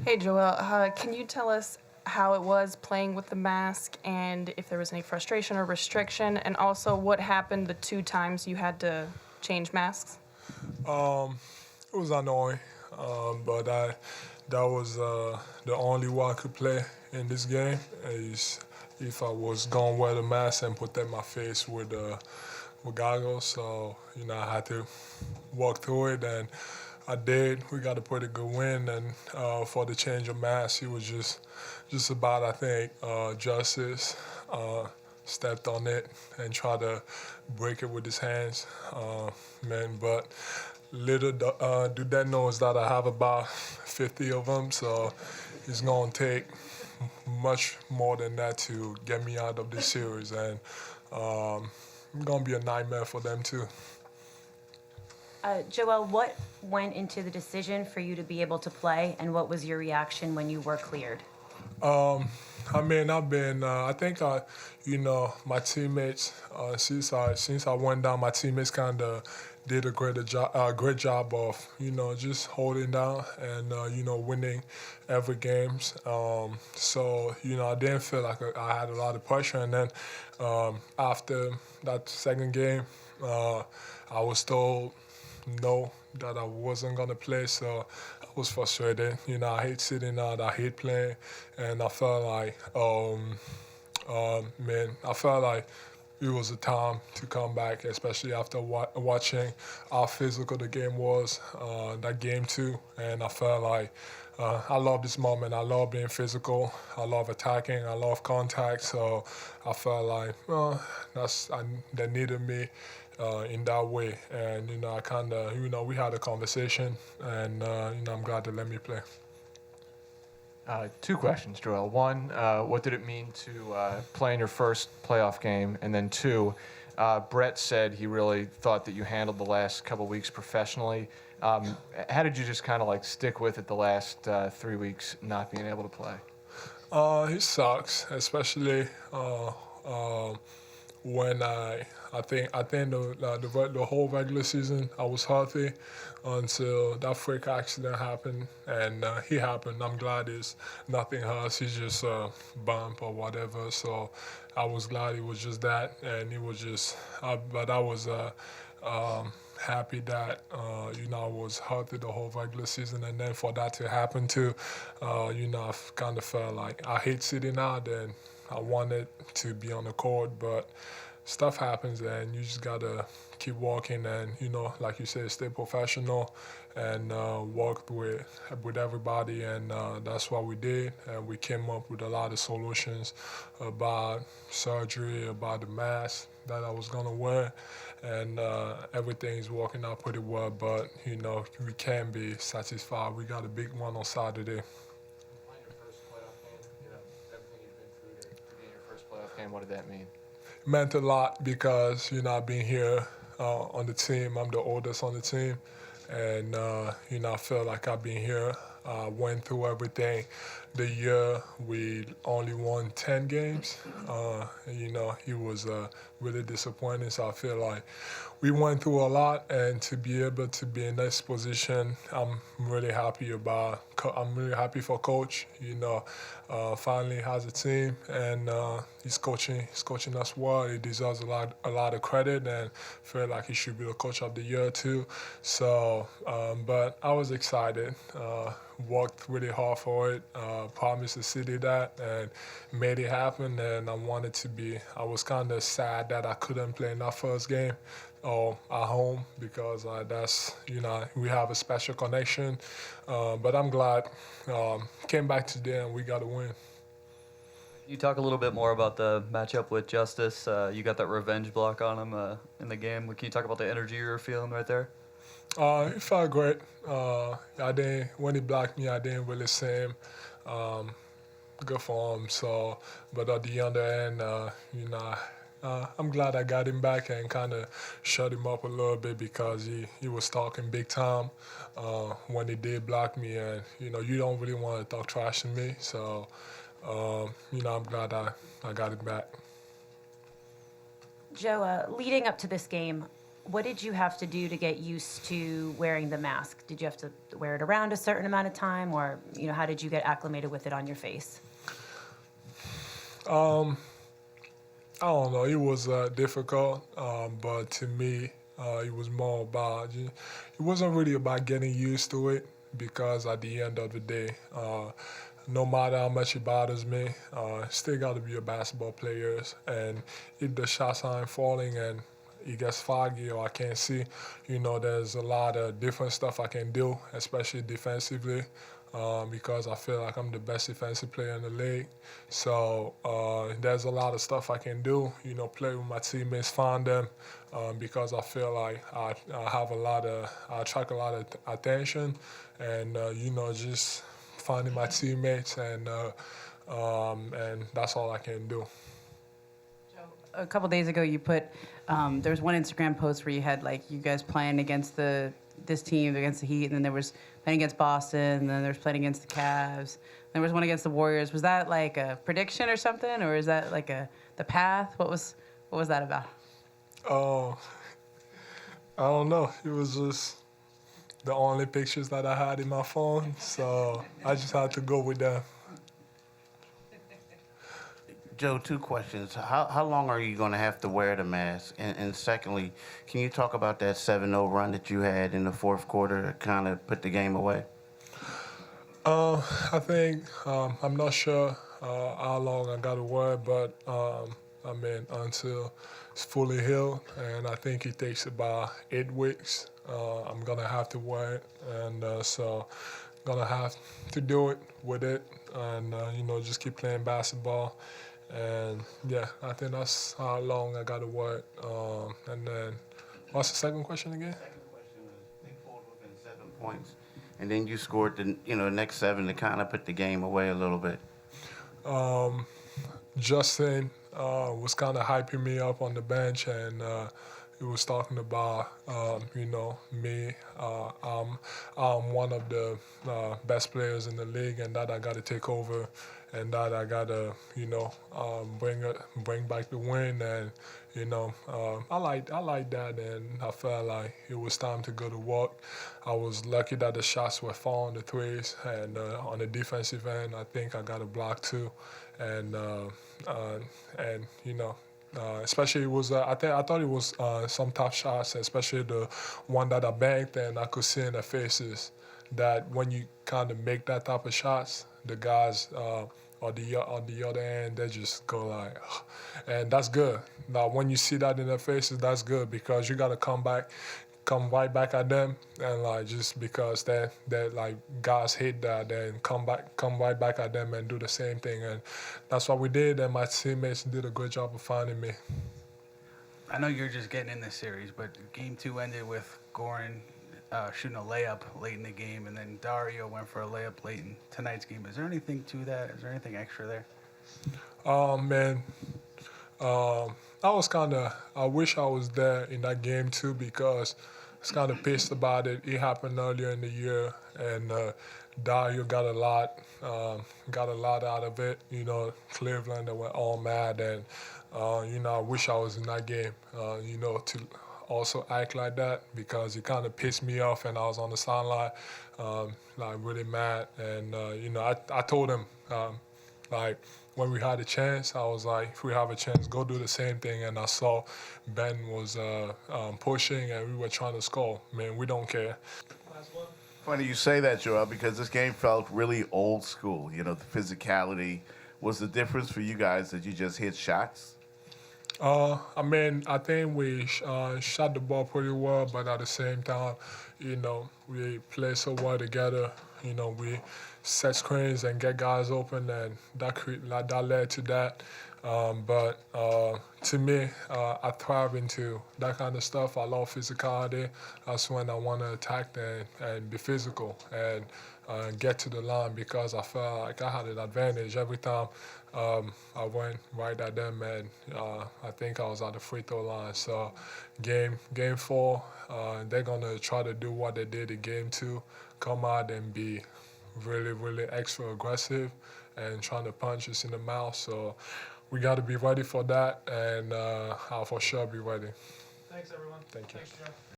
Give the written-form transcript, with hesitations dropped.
Hey, Joel, can you tell us how it was playing with the mask and if there was any frustration or restriction, and also what happened the two times you had to change masks? It was annoying, but that was the only way I could play in this game. Is if I was gonna wear the mask and protect my face with goggles. So I had to walk through it, and I did. We got a pretty good win, and for the change of mask, it was just about, I think, justice. Stepped on it and tried to break it with his hands, man. But little do that knows that I have about 50 of them, so it's gonna take much more than that to get me out of this series, and it's gonna be a nightmare for them too. Joel, what went into the decision for you to be able to play, and what was your reaction when you were cleared? I mean, I've been. I think my teammates. Since I went down, my teammates kind of did a great job of just holding down and winning every games. So I didn't feel like I had a lot of pressure. And then after that second game, I was told no, that I wasn't gonna play, so I was frustrated. I hate sitting out, I hate playing, and I felt like, I felt like it was a time to come back, especially after watching how physical the game was, that game too. And I felt like I love this moment. I love being physical. I love attacking. I love contact. So I felt like they needed me in that way. And I kind of we had a conversation, and I'm glad they let me play. Two questions, Joel. One, what did it mean to play in your first playoff game? And then two, Brett said he really thought that you handled the last couple weeks professionally. How did you just kind of like stick with it the last 3 weeks not being able to play? It sucks, especially when I think the whole regular season I was healthy until that freak accident happened, and he happened. I'm glad it's nothing else. It's just a bump or whatever. So I was glad it was just that, and it was just. But I was happy that I was healthy the whole regular season, and then for that to happen too, I kind of felt like I hate sitting out, and I wanted to be on the court, but stuff happens, and you just gotta keep walking, and like you said, stay professional and work with everybody, and that's what we did, and we came up with a lot of solutions about surgery, about the mask that I was gonna wear, and everything is working out pretty well. But we can't be satisfied. We got a big one on Saturday. Playing your first playoff game, everything you've been through to be in your first playoff game, what did that mean? Meant a lot because I've been here on the team. I'm the oldest on the team, and I feel like I've been here. Went through everything. The year we only won 10 games. It was really disappointing. So I feel like we went through a lot, and to be able to be in this position, I'm really happy about. I'm really happy for Coach. Finally has a team, and he's coaching us well. He deserves a lot of credit, and feel like he should be the coach of the year too. So, but I was excited. Worked really hard for it. Promised the city that, and made it happen. And I was kind of sad that I couldn't play in that first game at home, because we have a special connection. But I'm glad came back today, and we got a win. You talk a little bit more about the matchup with Justice. You got that revenge block on him in the game. Can you talk about the energy you were feeling right there? It felt great. When he blocked me, I didn't really see him. Good for him. So, but at the other end, I'm glad I got him back and kind of shut him up a little bit, because he was talking big time when he did block me, and you don't really want to talk trash to me. So, I'm glad I got him back. Joe, leading up to this game, What did you have to do to get used to wearing the mask? Did you have to wear it around a certain amount of time, or how did you get acclimated with it on your face? I don't know. It was difficult, but to me, it was more about. It wasn't really about getting used to it because at the end of the day, no matter how much it bothers me, still got to be a basketball player. And if the shots aren't falling and it gets foggy or I can't see, there's a lot of different stuff I can do, especially defensively. Because I feel like I'm the best defensive player in the league. So there's a lot of stuff I can do, play with my teammates, find them, because I feel like I attract a lot of attention and, just finding my teammates and that's all I can do. A couple days ago, you put there was one Instagram post where you had you guys playing against this team against the Heat, and then there was playing against Boston, and then there was playing against the Cavs. There was one against the Warriors. Was that like a prediction or something, or is that like the path? What was that about? Oh, I don't know. It was just the only pictures that I had in my phone, so I just had to go with that. Joe, 2 questions. How long are you going to have to wear the mask? And secondly, can you talk about that 7-0 run that you had in the fourth quarter to kind of put the game away? I think, I'm not sure how long I got to wear it, but until it's fully healed, and I think it takes about 8 weeks, I'm going to have to wear it, and so I'm going to have to do it with it, and, just keep playing basketball. And yeah, I think that's how long I got to work. And then, what's the second question again? Second question was, they pulled within 7 points, and then you scored the next 7 to kind of put the game away a little bit. Justin was kind of hyping me up on the bench, and he was talking about, me. I'm one of the best players in the league, and that I got to take over, and that I got to, bring back the win. And, I like that, and I felt like it was time to go to work. I was lucky that the shots were falling, the threes, and on the defensive end, I think I got a block too, and especially it was I thought it was some tough shots, especially the one that I banked, and I could see in their faces that when you kind of make that type of shots, the guys on the other end, they just go like, ugh. And that's good. Now when you see that in their faces, that's good, because you got to come right back at them, and just because that guys hate that, then come right back at them and do the same thing, and that's what we did, and my teammates did a good job of finding me. I know you're just getting in this series, but game 2 ended with Goran shooting a layup late in the game, and then Dario went for a layup late in tonight's game. Is there anything to that? Is there anything extra there? I wish I was there in that game too, because I was kind of pissed about it. It happened earlier in the year, and Dario got a lot out of it. Cleveland, they were all mad, and I wish I was in that game. To also act like that, because it kind of pissed me off, and I was on the sideline, really mad. And I told him, when we had a chance, I was like, if we have a chance, go do the same thing. And I saw Ben was pushing, and we were trying to score. Man, we don't care. Funny you say that, Joel, because this game felt really old school. The physicality. Was the difference for you guys that you just hit shots? I think we shot the ball pretty well, but at the same time, we play so well together. We set screens and get guys open, and that led to that. But to me, I thrive into that kind of stuff. I love physicality. That's when I want to attack and be physical and get to the line, because I felt like I had an advantage every time I went right at them, and I think I was at the free throw line. So game 4, they're going to try to do what they did in game 2, come out and be really, really extra aggressive and trying to punch us in the mouth. So we got to be ready for that, and I'll for sure be ready. Thank you.